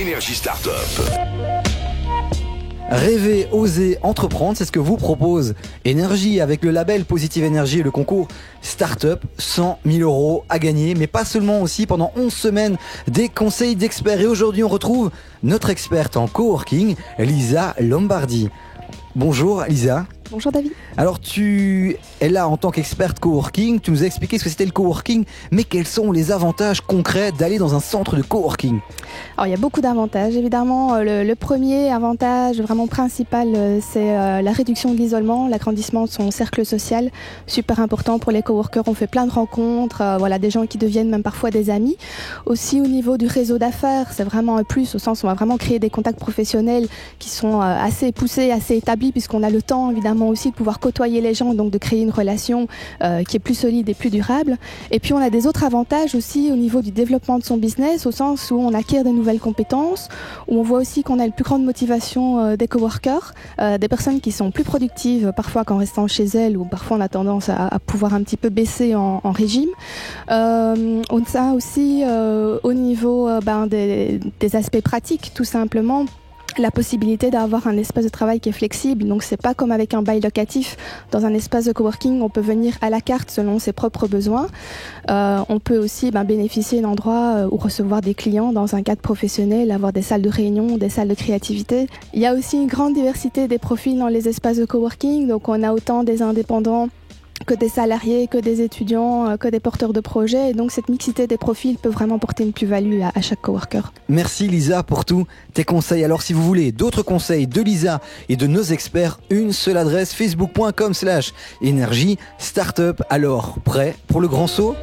Énergie Startup. Rêver, oser, entreprendre, c'est ce que vous propose Énergie avec le label Positive Energy et le concours Startup. 100 000 € à gagner, mais pas seulement, aussi pendant 11 semaines des conseils d'experts. Et aujourd'hui, on retrouve notre experte en coworking, Lisa Lombardi. Bonjour Lisa. Bonjour David. Alors tu es là en tant qu'experte coworking, tu nous as expliqué ce que c'était le coworking, mais quels sont les avantages concrets d'aller dans un centre de coworking ? Alors il y a beaucoup d'avantages, évidemment le premier avantage vraiment principal c'est la réduction de l'isolement, l'agrandissement de son cercle social, super important pour les coworkers, on fait plein de rencontres, des gens qui deviennent même parfois des amis. Aussi au niveau du réseau d'affaires, c'est vraiment un plus au sens où on va vraiment créer des contacts professionnels qui sont assez poussés, assez établis puisqu'on a le temps évidemment aussi de pouvoir côtoyer les gens, donc de créer une relation qui est plus solide et plus durable. Et puis on a des autres avantages aussi au niveau du développement de son business, au sens où on acquiert des nouvelles compétences, où on voit aussi qu'on a une plus grande motivation des coworkers, des personnes qui sont plus productives parfois qu'en restant chez elles, ou parfois on a tendance à pouvoir un petit peu baisser en régime. On a aussi au niveau des aspects pratiques, tout simplement, la possibilité d'avoir un espace de travail qui est flexible. Donc c'est pas comme avec un bail locatif. Dans un espace de coworking, on peut venir à la carte selon ses propres besoins. On peut aussi bénéficier d'endroits où recevoir des clients dans un cadre professionnel, avoir des salles de réunion, des salles de créativité. Il y a aussi une grande diversité des profils dans les espaces de coworking. Donc on a autant des indépendants que des salariés, que des étudiants, que des porteurs de projets. Et donc cette mixité des profils peut vraiment porter une plus-value à chaque coworker. Merci Lisa pour tous tes conseils. Alors si vous voulez d'autres conseils de Lisa et de nos experts, une seule adresse, facebook.com/énergie startup. Alors, prêt pour le grand saut ?